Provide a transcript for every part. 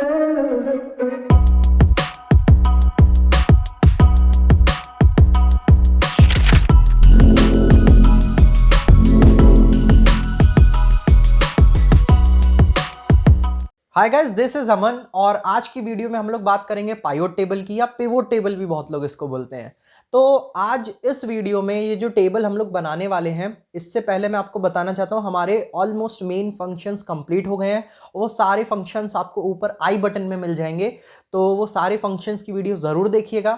Hi guys, this is अमन और आज की वीडियो में हम लोग बात करेंगे पाइवट टेबल की, या पिवोट टेबल भी बहुत लोग इसको बोलते हैं। तो आज इस वीडियो में ये जो टेबल हम लोग बनाने वाले हैं, इससे पहले मैं आपको बताना चाहता हूँ हमारे ऑलमोस्ट मेन फंक्शंस कंप्लीट हो गए हैं। वो सारे फंक्शंस आपको ऊपर आई बटन में मिल जाएंगे, तो वो सारे फंक्शंस की वीडियो ज़रूर देखिएगा।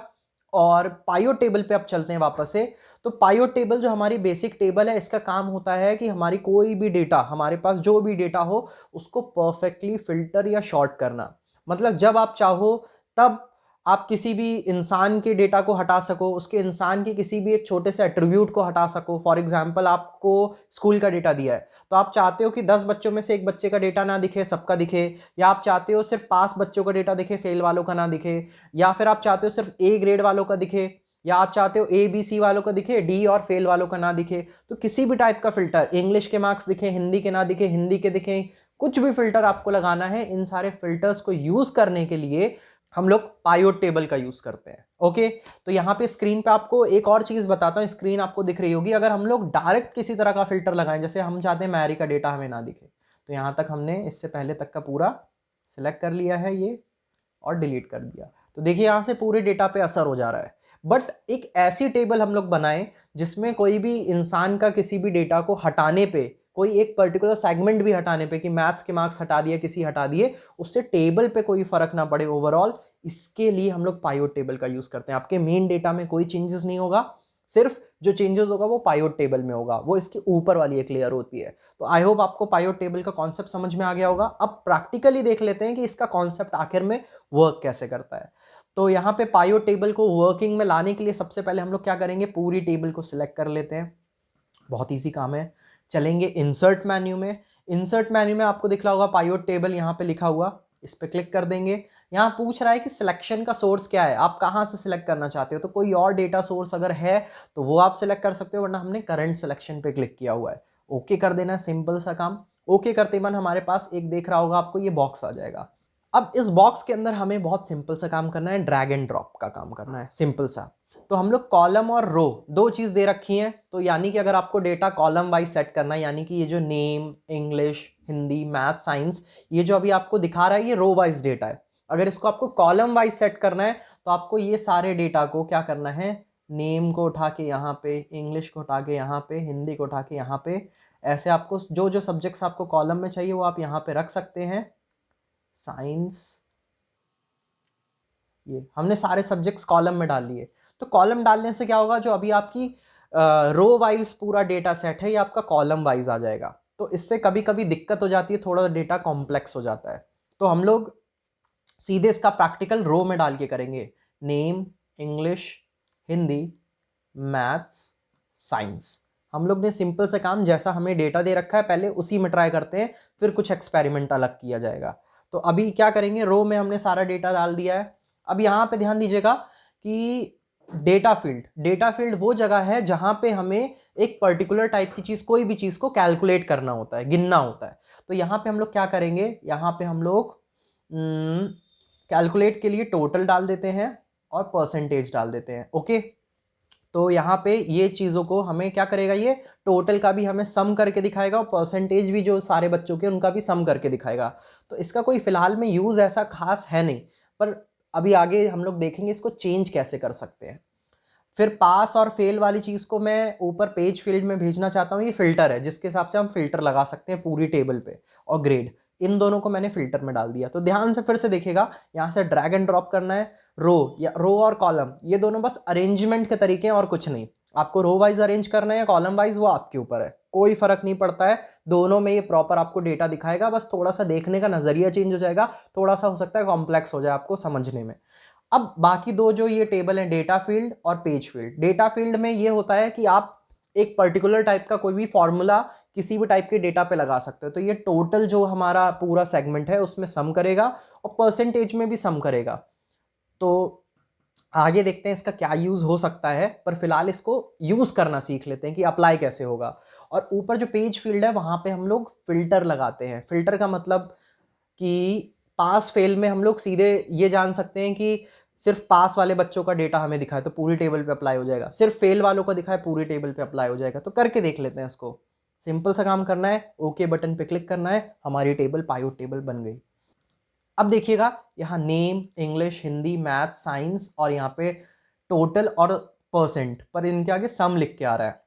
और पाइवट टेबल पे अब चलते हैं वापस से। तो पाइवट टेबल जो हमारी बेसिक टेबल है, इसका काम होता है कि हमारी कोई भी डेटा, हमारे पास जो भी डेटा हो उसको परफेक्टली फिल्टर या शॉर्ट करना। मतलब जब आप चाहो तब आप किसी भी इंसान के डेटा को हटा सको, उसके इंसान के किसी भी एक छोटे से एट्रीब्यूट को हटा सको। फॉर एग्जांपल, आपको स्कूल का डेटा दिया है, तो आप चाहते हो कि 10 बच्चों में से एक बच्चे का डेटा ना दिखे, सबका दिखे। या आप चाहते हो सिर्फ पास बच्चों का डेटा दिखे, फेल वालों का ना दिखे। या फिर आप चाहते हो सिर्फ ए ग्रेड वालों का दिखे, या आप चाहते हो ए बी सी वालों का दिखे, डी और फेल वालों का ना दिखे। तो किसी भी टाइप का फिल्टर, इंग्लिश के मार्क्स दिखे, हिंदी के ना दिखे, हिंदी के दिखे, कुछ भी फिल्टर आपको लगाना है, इन सारे फिल्टर्स को यूज करने के लिए हम लोग पाइवट टेबल का यूज करते हैं। ओके, तो यहाँ पे स्क्रीन पे आपको एक और चीज बताता हूँ, स्क्रीन आपको दिख रही होगी। अगर हम लोग डायरेक्ट किसी तरह का फिल्टर लगाएं, जैसे हम चाहते हैं मैरी का डेटा हमें ना दिखे, तो यहाँ तक हमने इससे पहले तक का पूरा सिलेक्ट कर लिया है ये, और डिलीट कर दिया। तो देखिए यहाँ से पूरे डेटा पे असर हो जा रहा है। बट एक ऐसी टेबल हम लोग बनाएं जिसमें कोई भी इंसान का किसी भी डेटा को हटाने पे, कोई एक पर्टिकुलर सेगमेंट भी हटाने पे, कि मैथ्स के मार्क्स हटा दिए, किसी हटा दिए, उससे टेबल पे कोई फर्क ना पड़े ओवरऑल। इसके लिए हम लोग पाइवट टेबल का यूज करते हैं। आपके मेन डेटा में कोई चेंजेस नहीं होगा, सिर्फ जो चेंजेस होगा वो पाइवट टेबल में होगा, वो इसके ऊपर वाली एक लेयर होती है। तो आई होप आपको पाइवट टेबल का कॉन्सेप्ट समझ में आ गया होगा। अब प्रैक्टिकली देख लेते हैं कि इसका कॉन्सेप्ट आखिर में वर्क कैसे करता है। तो यहाँ पे पाइवट टेबल को वर्किंग में लाने के लिए सबसे पहले हम लोग क्या करेंगे, पूरी टेबल को सिलेक्ट कर लेते हैं। बहुत ईजी काम है। चलेंगे इंसर्ट मेन्यू में। इंसर्ट मेन्यू में आपको दिख रहा होगा पाइवट टेबल यहाँ पे लिखा हुआ, इस पे क्लिक कर देंगे। यहाँ पूछ रहा है कि सिलेक्शन का सोर्स क्या है, आप कहाँ से सिलेक्ट करना चाहते हो। तो कोई और डेटा सोर्स अगर है तो वो आप सिलेक्ट कर सकते हो, वरना हमने करंट सिलेक्शन पे क्लिक किया हुआ है। ओके कर देना, सिंपल सा काम। ओके करते ही हमारे पास एक देख रहा होगा आपको, ये बॉक्स आ जाएगा। अब इस बॉक्स के अंदर हमें बहुत सिंपल सा काम करना है, ड्रैग एंड ड्रॉप का काम करना है, सिंपल सा। तो हम लोग कॉलम और रो दो चीज दे रखी हैं। तो यानी कि अगर आपको डेटा कॉलम वाइज सेट करना है, यानी कि ये जो name, English, Hindi, math, science, ये जो अभी आपको दिखा रहा है ये रो वाइज डेटा है। अगर इसको आपको कॉलम वाइज सेट करना है तो आपको ये सारे डेटा को क्या करना है, नेम को उठा के यहाँ पे, इंग्लिश को उठा के यहाँ पे, हिंदी को उठा के यहाँ पे, ऐसे आपको जो जो सब्जेक्ट्स आपको कॉलम में चाहिए वो आप यहाँ पे रख सकते हैं। साइंस, ये हमने सारे सब्जेक्ट्स कॉलम में डाल लिए। तो कॉलम डालने से क्या होगा, जो अभी आपकी रो वाइज पूरा डेटा सेट है ये आपका कॉलम वाइज आ जाएगा। तो इससे कभी कभी दिक्कत हो जाती है, थोड़ा डेटा कॉम्प्लेक्स हो जाता है। तो हम लोग सीधे इसका प्रैक्टिकल रो में डाल के करेंगे, name, English, Hindi, maths, science. हम लोग ने सिंपल से काम, जैसा हमें डेटा दे रखा है पहले उसी में ट्राई करते हैं, फिर कुछ एक्सपेरिमेंट अलग किया जाएगा। तो अभी क्या करेंगे, रो में हमने सारा डेटा डाल दिया है। अब यहाँ पे ध्यान दीजिएगा कि डेटा फील्ड वो जगह है जहां पे हमें एक पर्टिकुलर टाइप की चीज, कोई भी चीज को कैलकुलेट करना होता है, गिनना होता है। तो यहाँ पे हम लोग क्या करेंगे, यहाँ पे हम लोग कैलकुलेट के लिए टोटल डाल देते हैं और परसेंटेज डाल देते हैं। ओके, तो यहाँ पे ये चीज़ों को हमें क्या करेगा, ये टोटल का भी हमें सम करके दिखाएगा और परसेंटेज भी जो सारे बच्चों के उनका भी सम करके दिखाएगा। तो इसका कोई फिलहाल में यूज़ ऐसा खास है नहीं, पर अभी आगे हम लोग देखेंगे इसको चेंज कैसे कर सकते हैं। फिर पास और फेल वाली चीज़ को मैं ऊपर पेज फील्ड में भेजना चाहता हूँ। ये फिल्टर है जिसके हिसाब से हम फिल्टर लगा सकते हैं पूरी टेबल पे, और ग्रेड, इन दोनों को मैंने फिल्टर में डाल दिया। तो ध्यान से फिर से देखिएगा, यहाँ से ड्रैग एंड ड्रॉप करना है। रो या रो और कॉलम, ये दोनों बस अरेंजमेंट के तरीके हैं और कुछ नहीं। आपको रो वाइज अरेंज करना है या कॉलम वाइज, वो आपके ऊपर है, कोई फर्क नहीं पड़ता है। दोनों में ये प्रॉपर आपको डेटा दिखाएगा, बस थोड़ा सा देखने का नजरिया चेंज हो जाएगा, थोड़ा सा हो सकता है कॉम्प्लेक्स हो जाए आपको समझने में। अब बाकी दो जो ये टेबल है, डेटा फील्ड और पेज फील्ड। डेटा फील्ड में ये होता है कि आप एक पर्टिकुलर टाइप का कोई भी फॉर्मूला किसी भी टाइप के डेटा पे लगा सकते हो। तो ये टोटल जो हमारा पूरा सेगमेंट है उसमें सम करेगा और परसेंटेज में भी सम करेगा। तो आगे देखते हैं इसका क्या यूज हो सकता है, पर फिलहाल इसको यूज करना सीख लेते हैं कि अप्लाई कैसे होगा। और ऊपर जो पेज फील्ड है वहां पे हम लोग फिल्टर लगाते हैं। फिल्टर का मतलब कि पास फेल में हम लोग सीधे ये जान सकते हैं कि सिर्फ पास वाले बच्चों का डेटा हमें दिखाए तो पूरी टेबल पे अप्लाई हो जाएगा, सिर्फ फेल वालों का दिखाए पूरी टेबल पे अप्लाई हो जाएगा। तो करके देख लेते हैं इसको। सिंपल सा काम करना है, ओके बटन पे क्लिक करना है, हमारी टेबल पायोट टेबल बन गई। अब देखिएगा यहाँ name, English, Hindi, math, science और यहाँ पे टोटल और परसेंट पर इनके आगे सम लिख के आ रहा है।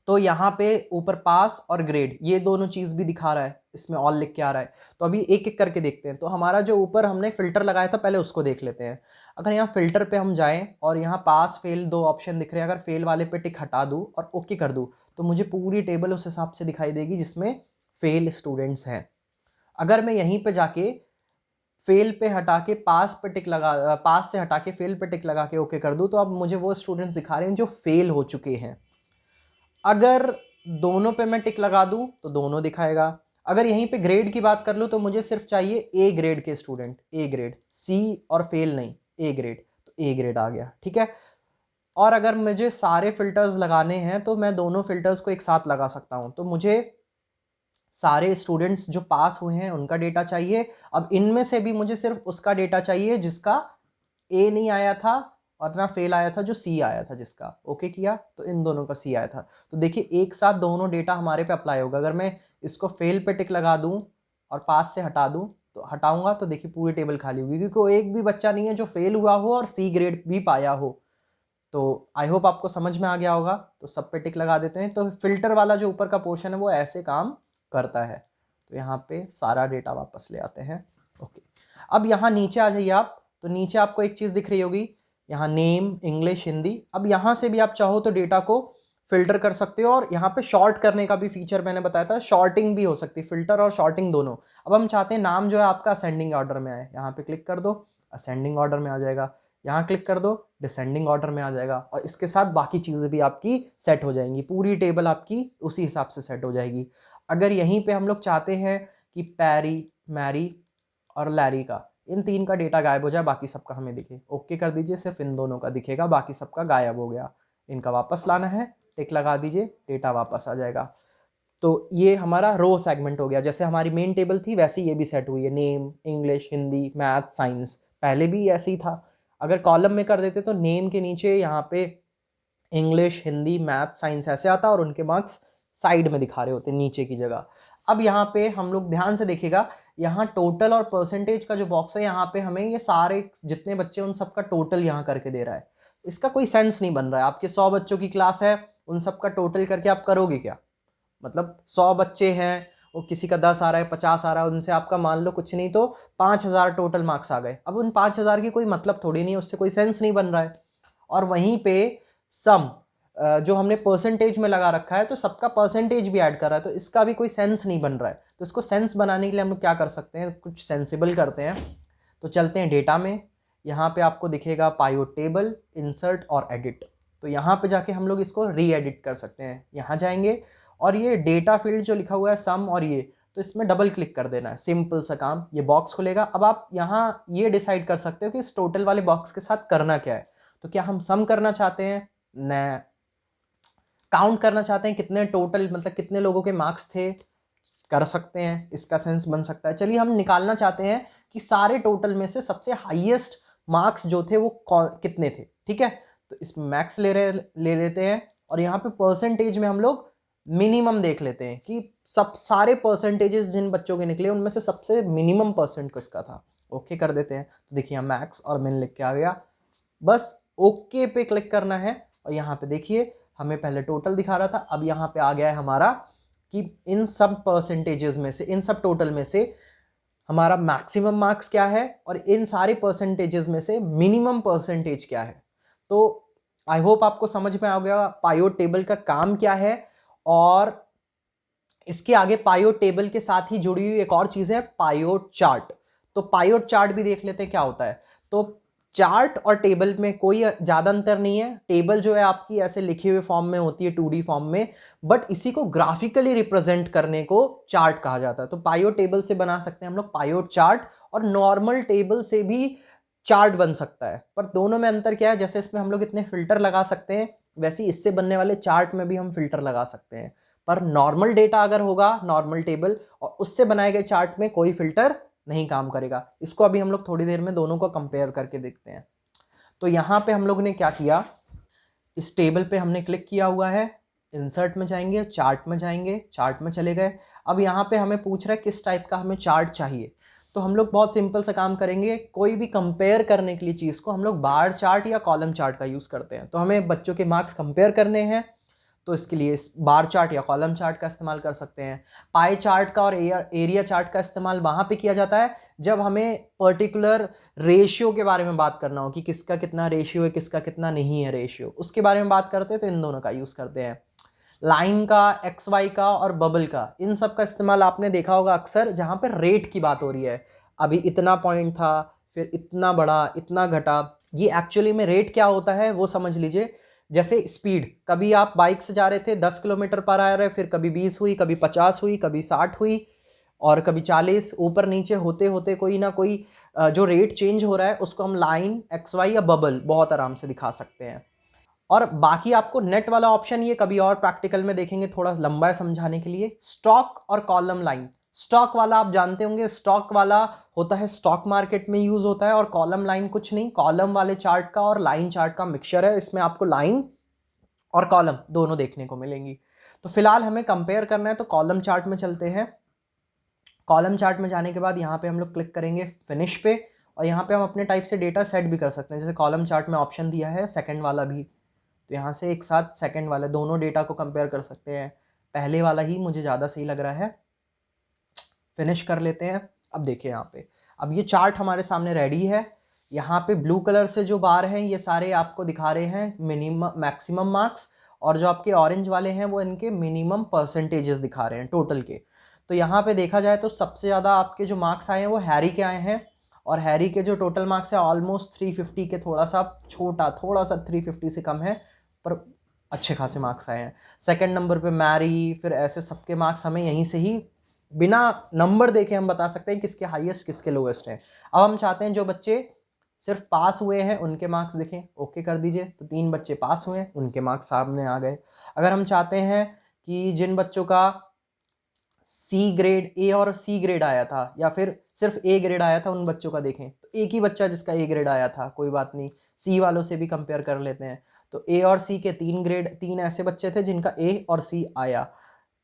तो यहाँ पे ऊपर पास और ग्रेड ये दोनों चीज़ भी दिखा रहा है, इसमें ऑल लिख के आ रहा है। तो अभी एक एक करके देखते हैं। तो हमारा जो ऊपर हमने फिल्टर लगाया था पहले उसको देख लेते हैं। अगर यहाँ फिल्टर पे हम जाएं और यहाँ पास फेल दो ऑप्शन दिख रहे हैं, अगर फेल वाले पे टिक हटा दूँ और ओके कर दूँ तो मुझे पूरी टेबल उस हिसाब से दिखाई देगी जिसमें फेल स्टूडेंट्स हैं। अगर मैं यहीं पर जाके फेल पे हटा के पास पे टिक लगा, पास से हटा के फेल पे टिक लगा के ओके कर दूँ तो अब मुझे वो स्टूडेंट्स दिखा रहे हैं जो फेल हो चुके हैं। अगर दोनों पे मैं टिक लगा दूं तो दोनों दिखाएगा। अगर यहीं पे ग्रेड की बात कर लूँ तो मुझे सिर्फ चाहिए ए ग्रेड के स्टूडेंट, ए ग्रेड, सी और फेल नहीं, ए ग्रेड, तो ए ग्रेड आ गया, ठीक है। और अगर मुझे सारे फिल्टर्स लगाने हैं तो मैं दोनों फिल्टर्स को एक साथ लगा सकता हूं। तो मुझे सारे स्टूडेंट्स जो पास हुए हैं उनका डेटा चाहिए। अब इनमें से भी मुझे सिर्फ उसका डेटा चाहिए जिसका ए नहीं आया था और ना फेल आया था, जो सी आया था जिसका। ओके किया तो इन दोनों का सी आया था। तो देखिए एक साथ दोनों डेटा हमारे पे अप्लाई होगा। अगर मैं इसको फेल पे टिक लगा दूं और पास से हटा दूं तो हटाऊंगा तो देखिए पूरी टेबल खाली होगी, क्योंकि कोई एक भी बच्चा नहीं है जो फेल हुआ हो और सी ग्रेड भी पाया हो। तो आई होप आपको समझ में आ गया होगा। तो सब पे टिक लगा देते हैं। तो फिल्टर वाला जो ऊपर का पोर्शन है वो ऐसे काम करता है। तो यहाँ पे सारा डेटा वापस ले आते हैं। ओके, अब यहाँ नीचे आ जाइए आप। तो नीचे आपको एक चीज़ दिख रही होगी, यहाँ नेम, इंग्लिश, हिंदी। अब यहाँ से भी आप चाहो तो डेटा को फिल्टर कर सकते हो और यहाँ पे शॉर्ट करने का भी फीचर मैंने बताया था, शॉर्टिंग भी हो सकती है, फिल्टर और शॉर्टिंग दोनों। अब हम चाहते हैं नाम जो है आपका असेंडिंग ऑर्डर में आए, यहाँ पे क्लिक कर दो, असेंडिंग ऑर्डर में आ जाएगा। यहाँ क्लिक कर दो, डिसेंडिंग ऑर्डर में आ जाएगा। और इसके साथ बाकी चीज़ें भी आपकी सेट हो जाएंगी, पूरी टेबल आपकी उसी हिसाब से सेट हो जाएगी। अगर यहीं पे हम लोग चाहते हैं कि पैरी, मैरी और लैरी का, इन तीन का डेटा गायब हो जाए, बाकी सबका हमें दिखे, ओके कर दीजिए, सिर्फ इन दोनों का दिखेगा, बाकी सबका गायब हो गया। इनका वापस लाना है, टिक लगा दीजिए, डेटा वापस आ जाएगा। तो ये हमारा रो सेगमेंट हो गया। जैसे हमारी मेन टेबल थी वैसे ये भी सेट हुई है, name, English, Hindi, math, science. पहले भी ऐसे ही था। अगर कॉलम में कर देते तो नेम के नीचे यहाँ पे इंग्लिश, हिंदी, मैथ, साइंस ऐसे आता और उनके मार्क्स साइड में दिखा रहे होते नीचे की जगह। अब यहाँ पे हम लोग ध्यान से देखिएगा, यहाँ टोटल और परसेंटेज का जो बॉक्स है यहाँ पे हमें ये सारे जितने बच्चे उन सबका टोटल यहाँ करके दे रहा है। इसका कोई सेंस नहीं बन रहा है। आपके 100 बच्चों की क्लास है, उन सबका टोटल करके आप करोगे क्या? मतलब 100 बच्चे हैं, वो किसी का 10 आ रहा है, 50 आ रहा है, उनसे आपका मान लो कुछ नहीं तो 5000 टोटल मार्क्स आ गए। अब उन 5000 की कोई मतलब थोड़ी नहीं है, उससे कोई सेंस नहीं बन रहा है। और वहीं पे सम जो हमने परसेंटेज में लगा रखा है तो सबका परसेंटेज भी ऐड कर रहा है, तो इसका भी कोई सेंस नहीं बन रहा है। तो इसको सेंस बनाने के लिए हम लोग क्या कर सकते हैं, कुछ सेंसिबल करते हैं। तो चलते हैं डेटा में। यहाँ पे आपको दिखेगा पायोट टेबल, इंसर्ट और एडिट। तो यहाँ पे जाके हम लोग इसको री एडिट कर सकते हैं। यहाँ जाएंगे और ये डेटा फील्ड जो लिखा हुआ है सम और ये, तो इसमें डबल क्लिक कर देना है, सिंपल सा काम। ये बॉक्स खुलेगा। अब आप यहाँ ये डिसाइड कर सकते हो कि इस टोटल वाले बॉक्स के साथ करना क्या है। तो क्या हम सम करना चाहते हैं, न काउंट करना चाहते हैं कितने टोटल, मतलब कितने लोगों के मार्क्स थे, कर सकते हैं, इसका सेंस बन सकता है। चलिए हम निकालना चाहते हैं कि सारे टोटल में से सबसे हाईएस्ट मार्क्स जो थे वो कितने थे, ठीक है। तो इसमें मैक्स ले लेते हैं और यहाँ पे परसेंटेज में हम लोग मिनिमम देख लेते हैं कि सब सारे परसेंटेजेस जिन बच्चों के निकले उनमें से सबसे मिनिमम परसेंट किसका था। ओके कर देते हैं। तो देखिए यहाँ मैक्स और मिन लिख के आ गया। बस ओके पे क्लिक करना है और यहाँ पे देखिए हमें पहले टोटल दिखा रहा था, अब यहाँ पे आ गया है हमारा कि इन सब परसेंटेजेस में से, इन सब टोटल में से हमारा मैक्सिमम मार्क्स क्या है और इन सारे परसेंटेजेस में से मिनिमम परसेंटेज क्या है। तो आई होप आपको समझ में आ गया पायोट टेबल का काम क्या है। और इसके आगे पायोट टेबल के साथ ही जुड़ी हुई एक और चीज है, पायोट चार्ट। तो पायोट चार्ट भी देख लेते हैं क्या होता है। तो चार्ट और टेबल में कोई ज़्यादा अंतर नहीं है। टेबल जो है आपकी ऐसे लिखे हुए फॉर्म में होती है 2D फॉर्म में, बट इसी को ग्राफिकली रिप्रेजेंट करने को चार्ट कहा जाता है। तो पायोट टेबल से बना सकते हैं हम लोग पायोट चार्ट, और नॉर्मल टेबल से भी चार्ट बन सकता है। पर दोनों में अंतर क्या है, जैसे इसमें हम लोग इतने फिल्टर लगा सकते हैं वैसे इससे बनने वाले चार्ट में भी हम फिल्टर लगा सकते हैं। पर नॉर्मल डेटा अगर होगा, नॉर्मल टेबल और उससे बनाए गए चार्ट में कोई फिल्टर नहीं काम करेगा। इसको अभी हम लोग थोड़ी देर में दोनों को कंपेयर करके देखते हैं। तो यहाँ पे हम लोग ने क्या किया, इस टेबल पे हमने क्लिक किया हुआ है, इंसर्ट में जाएंगे, चार्ट में जाएंगे, चार्ट में चले गए। अब यहाँ पे हमें पूछ रहा है किस टाइप का हमें चार्ट चाहिए। तो हम लोग बहुत सिंपल सा काम करेंगे, कोई भी कंपेयर करने के लिए चीज़ को हम लोग बार चार्ट या कॉलम चार्ट का यूज़ करते हैं। तो हमें बच्चों के मार्क्स कंपेयर करने हैं, तो इसके लिए बार चार्ट या कॉलम चार्ट का इस्तेमाल कर सकते हैं। पाई चार्ट का और एरिया चार्ट का इस्तेमाल वहाँ पे किया जाता है जब हमें पर्टिकुलर रेशियो के बारे में बात करना हो कि किसका कितना रेशियो है, किसका कितना नहीं है रेशियो, उसके बारे में बात करते हैं तो इन दोनों का यूज़ करते हैं। लाइन का, एक्स वाई का और बबल का, इन सब का इस्तेमाल आपने देखा होगा अक्सर जहाँ पर रेट की बात हो रही है। अभी इतना पॉइंट था, फिर इतना बढ़ा, इतना घटा। ये एक्चुअली में रेट क्या होता है वो समझ लीजिए। जैसे स्पीड, कभी आप बाइक से जा रहे थे 10 किलोमीटर पर आ रहे, फिर कभी 20 हुई, कभी 50 हुई, कभी 60 हुई और कभी 40, ऊपर नीचे होते होते कोई ना कोई जो रेट चेंज हो रहा है उसको हम लाइन, एक्स वाई या बबल बहुत आराम से दिखा सकते हैं। और बाकी आपको नेट वाला ऑप्शन ये कभी और प्रैक्टिकल में देखेंगे, थोड़ा लंबा है समझाने के लिए। स्टॉक और कॉलम लाइन, स्टॉक वाला आप जानते होंगे, स्टॉक वाला होता है स्टॉक मार्केट में यूज होता है, और कॉलम लाइन कुछ नहीं, कॉलम वाले चार्ट का और लाइन चार्ट का मिक्सचर है। इसमें आपको लाइन और कॉलम दोनों देखने को मिलेंगी। तो फिलहाल हमें कंपेयर करना है तो कॉलम चार्ट में चलते हैं। कॉलम चार्ट में जाने के बाद यहाँ पे हम लोग क्लिक करेंगे फिनिश पे, और यहाँ पे हम अपने टाइप से डेटा सेट भी कर सकते हैं। जैसे कॉलम चार्ट में ऑप्शन दिया है सेकंड वाला भी, तो यहाँ से एक साथ सेकंड वाले दोनों डेटा को कंपेयर कर सकते हैं। पहले वाला ही मुझे ज़्यादा सही लग रहा है, फिनिश कर लेते हैं। अब देखिए यहाँ पे, अब ये चार्ट हमारे सामने रेडी है। यहाँ पे ब्लू कलर से जो बार हैं ये सारे आपको दिखा रहे हैं मिनिमम मैक्सिमम मार्क्स, और जो आपके ऑरेंज वाले हैं वो इनके मिनिमम परसेंटेजेस दिखा रहे हैं टोटल के। तो यहाँ पे देखा जाए तो सबसे ज़्यादा आपके जो मार्क्स आए हैं वो हैरी के आए हैं, और हैरी के जो टोटल मार्क्स है ऑलमोस्ट 350 के थोड़ा सा 350 से कम है, पर अच्छे खासे मार्क्स आए हैं। सेकंड नंबर पे मैरी, फिर ऐसे सबके मार्क्स हमें यहीं से ही बिना नंबर देखे हम बता सकते हैं किसके हाईएस्ट किसके लोएस्ट हैं। अब हम चाहते हैं जो बच्चे सिर्फ पास हुए हैं उनके मार्क्स देखें, ओके कर दीजिए। तो 3 बच्चे पास हुए हैं, उनके मार्क्स सामने आ गए। अगर हम चाहते हैं कि जिन बच्चों का सी ग्रेड, ए और सी ग्रेड आया था, या फिर सिर्फ ए ग्रेड आया था, उन बच्चों का देखें, तो एक ही बच्चा जिसका ए ग्रेड आया था, कोई बात नहीं, सी वालों से भी कंपेयर कर लेते हैं। तो ए और सी के 3 ग्रेड, 3 ऐसे बच्चे थे जिनका ए और सी आया।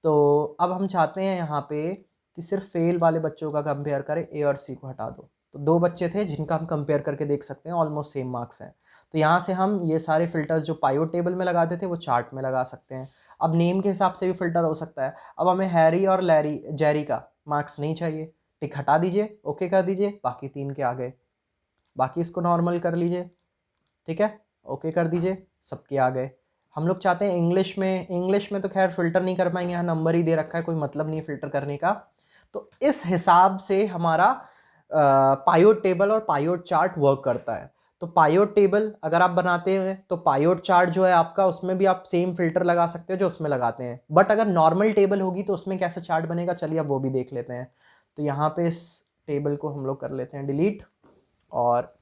तो अब हम चाहते हैं यहाँ पे कि सिर्फ फेल वाले बच्चों का कंपेयर करें, ए और सी को हटा दो। तो 2 बच्चे थे जिनका हम कंपेयर करके देख सकते हैं ऑलमोस्ट सेम मार्क्स हैं। तो यहाँ से हम ये सारे फिल्टर्स जो पाइवट टेबल में लगाते थे वो चार्ट में लगा सकते हैं। अब नेम के हिसाब से भी फिल्टर हो सकता है। अब हमें हैरी और जेरी का मार्क्स नहीं चाहिए, टिक हटा दीजिए, ओके कर दीजिए, बाकी 3 के आ गए। बाकी इसको नॉर्मल कर लीजिए, ठीक है, ओके कर दीजिए, सबके आ गए। हम लोग चाहते हैं इंग्लिश में तो खैर फिल्टर नहीं कर पाएंगे, यहाँ नंबर ही दे रखा है, कोई मतलब नहीं फिल्टर करने का। तो इस हिसाब से हमारा पायोट टेबल और पायोट चार्ट वर्क करता है। तो पायोट टेबल अगर आप बनाते हैं तो पायोट चार्ट जो है आपका, उसमें भी आप सेम फिल्टर लगा सकते हो जो उसमें लगाते हैं। बट अगर नॉर्मल टेबल होगी तो उसमें कैसे चार्ट बनेगा, चलिए अब वो भी देख लेते हैं। तो यहाँ पे इस टेबल को हम लोग कर लेते हैं डिलीट, और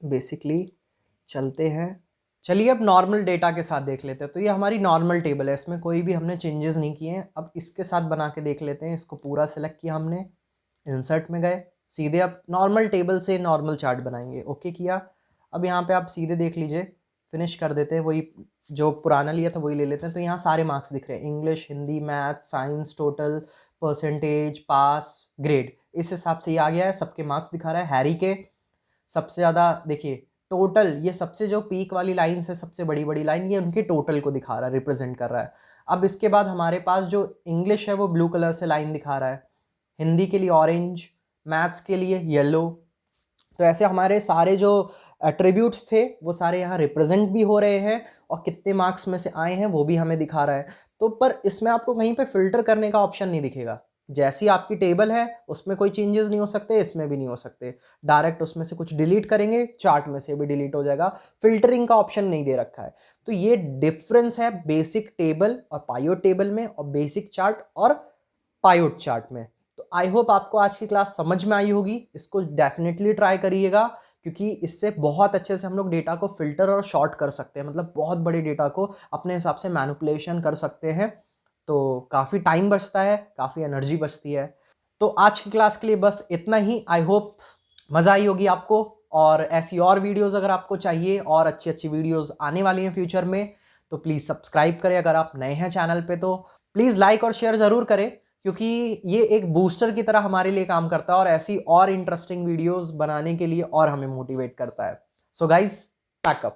बेसिकली चलते हैं। चलिए अब नॉर्मल डेटा के साथ देख लेते हैं। तो ये हमारी नॉर्मल टेबल है, इसमें कोई भी हमने चेंजेस नहीं किए हैं। अब इसके साथ बना के देख लेते हैं। इसको पूरा सेलेक्ट किया हमने, इंसर्ट में गए, सीधे अब नॉर्मल टेबल से नॉर्मल चार्ट बनाएंगे, ओके किया। अब यहाँ पे आप सीधे देख लीजिए, फिनिश कर देते हैं, वही जो पुराना लिया था वही ले लेते हैं। तो यहाँ सारे मार्क्स दिख रहे हैं, English, Hindi, math, science, total, percentage, pass, grade, इस हिसाब से ये आ गया है। सबके मार्क्स दिखा रहा है। हैरी के सबसे ज़्यादा देखिए टोटल, ये सबसे जो पीक वाली लाइन है, सबसे बड़ी बड़ी लाइन, ये उनके टोटल को दिखा रहा है, रिप्रेजेंट कर रहा है। अब इसके बाद हमारे पास जो इंग्लिश है वो ब्लू कलर से लाइन दिखा रहा है, हिंदी के लिए ऑरेंज, मैथ्स के लिए येलो। तो ऐसे हमारे सारे जो एट्रीब्यूट्स थे वो सारे यहाँ रिप्रेजेंट भी हो रहे हैं, और कितने मार्क्स में से आए हैं वो भी हमें दिखा रहा है। तो पर इसमें आपको कहीं पे फिल्टर करने का ऑप्शन नहीं दिखेगा। जैसी आपकी टेबल है उसमें कोई चेंजेस नहीं हो सकते, इसमें भी नहीं हो सकते। डायरेक्ट उसमें से कुछ डिलीट करेंगे, चार्ट में से भी डिलीट हो जाएगा। फिल्टरिंग का ऑप्शन नहीं दे रखा है। तो ये डिफरेंस है बेसिक टेबल और पायोट टेबल में, और बेसिक चार्ट और पायोट चार्ट में। तो आई होप आपको आज की क्लास समझ में आई होगी। इसको डेफिनेटली ट्राई करिएगा, क्योंकि इससे बहुत अच्छे से हम लोग डेटा को फिल्टर और शॉर्ट कर सकते हैं, मतलब बहुत बड़े डेटा को अपने हिसाब से मैनिपुलेशन कर सकते हैं। तो काफ़ी टाइम बचता है, काफ़ी एनर्जी बचती है। तो आज की क्लास के लिए बस इतना ही। आई होप मज़ा आई होगी आपको, और ऐसी और वीडियोस अगर आपको चाहिए और अच्छी अच्छी वीडियोस आने वाली हैं फ्यूचर में, तो प्लीज़ सब्सक्राइब करें। अगर आप नए हैं चैनल पे तो प्लीज़ लाइक और शेयर ज़रूर करें, क्योंकि ये एक बूस्टर की तरह हमारे लिए काम करता है और ऐसी और इंटरेस्टिंग वीडियोस बनाने के लिए और हमें मोटिवेट करता है। So guys, pack up.